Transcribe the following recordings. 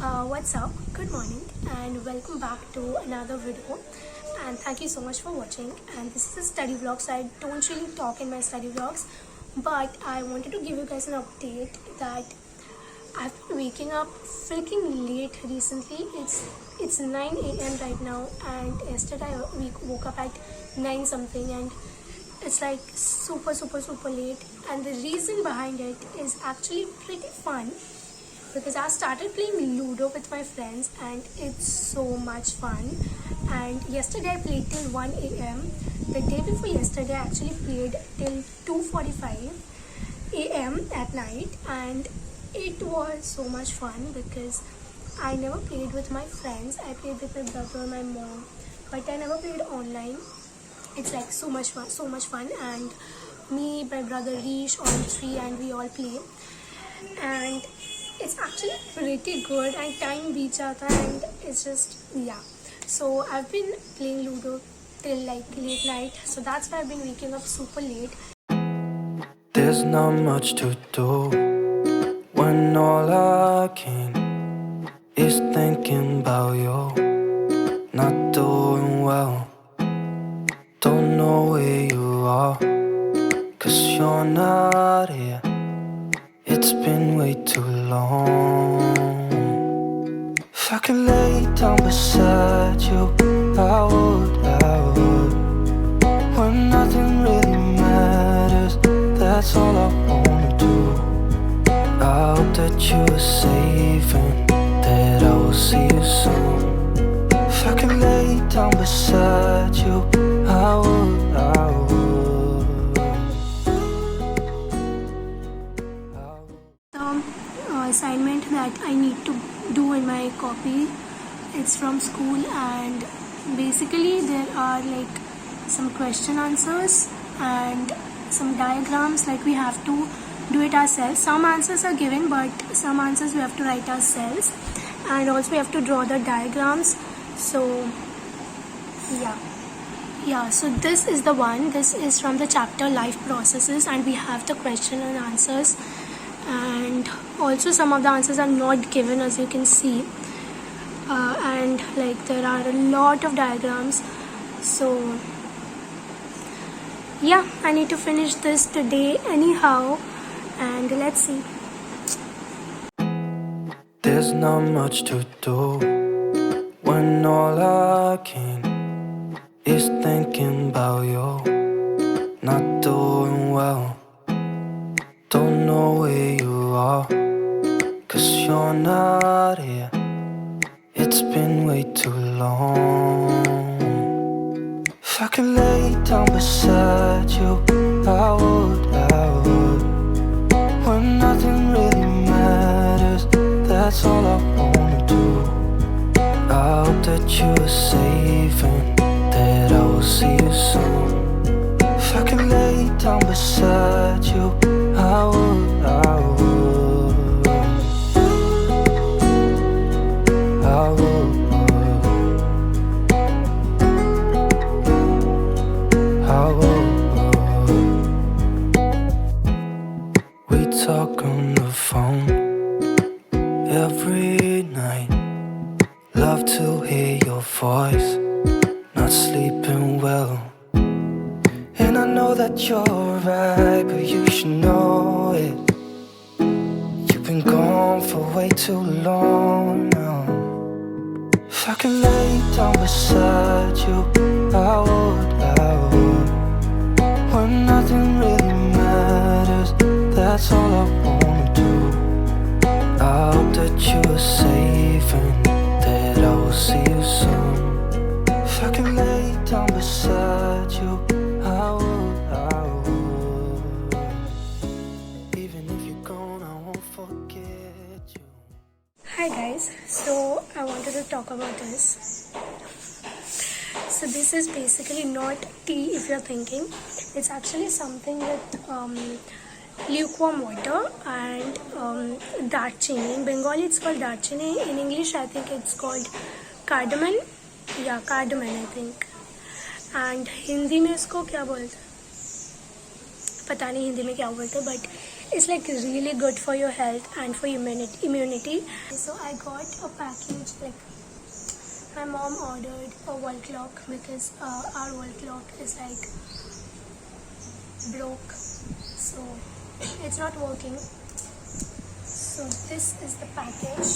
What's up? Good morning and welcome back to another video. And thank you so much for watching. And this is a study vlog, so I don't really talk in my study vlogs, but I wanted to give you guys an update that I've been waking up freaking late recently. It's 9 a.m. right now, and yesterday I woke up at 9 something, and it's like super late. And the reason behind it is actually pretty fun because I started playing Ludo with my friends and it's so much fun. And yesterday I played till 1 a.m. The day before yesterday I actually played till 2:45 a.m. at night, and it was so much fun because I never played with my friends. I played with my brother, my mom, but I never played online. It's like so much fun, and me, my brother Rish, all three, and we all play, and it's actually pretty good, and time beats jata, and it's just so I've been playing Ludo till like late night, so that's why I've been waking up super late. There's not much to do when all I can is thinking about you. Not doing well, don't know where you are, 'cause you're not here. It's been way too long. If I could lay down beside you, I would. When nothing really matters, that's all I wanna do. I hope that you are safe and that I will see you soon. If I could lay down beside you, I would. Assignment that I need to do in my copy, it's from school, and basically there are like some question answers and some diagrams, like we have to do it ourselves. Some answers are given, but some answers we have to write ourselves, and also we have to draw the diagrams. So so this is the one. This is from the chapter life processes, and we have the question and answers, and also some of the answers are not given, as you can see, and like there are a lot of diagrams. So I need to finish this today anyhow, and let's see. There's not much to do when all I can is thinking about you. Not doing well, don't know where you are, 'cause you're not here. It's been way too long. If I could lay down beside you, I would. When nothing really matters, that's all I wanna do. I hope that you are safe and that I will see you soon. If I could lay down beside you, I would. We talk on the phone every night. Love to hear your voice. Not sleeping well, and I know that you're right, but you should know it. You've been gone for way too long now. If I could lay down beside you, I would. When nothing really matters, that's all I wanna do. I hope that you are safe and that I will see you soon. If I could lay down beside you, I would. Even if you're gone, I won't forget you. Hi guys, so I wanted to talk about this. So this is basically not tea, if you're thinking. It's actually something with lukewarm water and darchini. In Bengali it's called darchini. In English I think it's called cardamom. Cardamom I think. And Hindi में इसको क्या बोलते हैं पता नहीं हिंदी में क्या बोलते, but it's like really good for your health and for immunity. So I got a package, like my mom ordered a wall clock because our wall clock is like broke, so it's not working. So this is the package.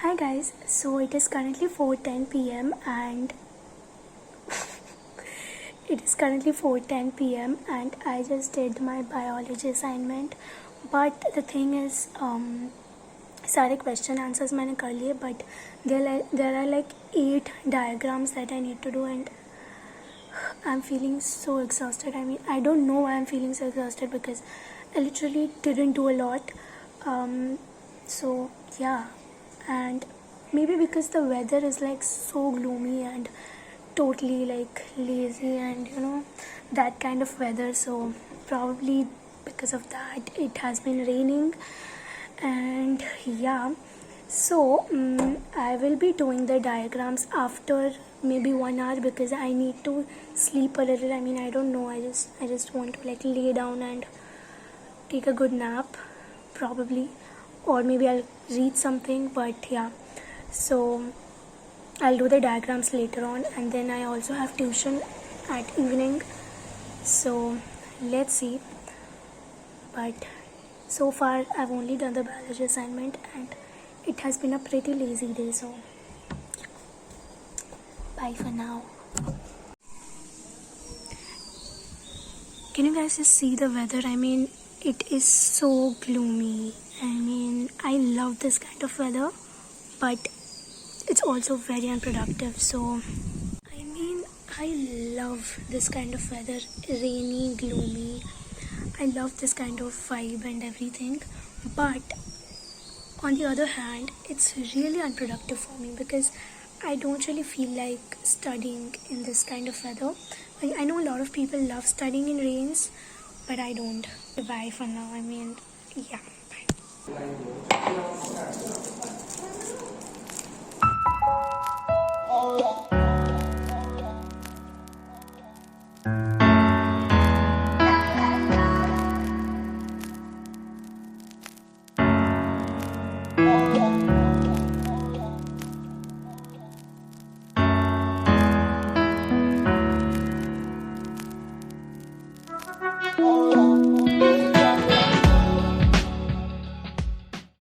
Hi guys, so it is currently 4:10 p.m. and I just did my biology assignment. But the thing is, सारे question answers मैंने कर लिए, but there are like 8 diagrams that I need to do, and I'm feeling so exhausted. I mean, I don't know why I'm feeling so exhausted because I literally didn't do a lot. So yeah. And maybe because the weather is like so gloomy and totally like lazy and that kind of weather, so probably because of that it has been raining. And yeah, so I will be doing the diagrams after maybe 1 hour because I need to sleep a little. I mean, I don't know, I just want to like lay down and take a good nap probably, or maybe I'll read something. But yeah, so I'll do the diagrams later on, and then I also have tuition at evening, so let's see. But so far I've only done the biology assignment and it has been a pretty lazy day, so bye for now. Can you guys just see the weather? I mean, it is so gloomy. I mean, I love this kind of weather, but it's also very unproductive. So, I mean, I love this kind of weather, rainy, gloomy. I love this kind of vibe and everything. But on the other hand, it's really unproductive for me because I don't really feel like studying in this kind of weather. I know a lot of people love studying in rains, but I don't. Bye for now. I mean, yeah. Bye.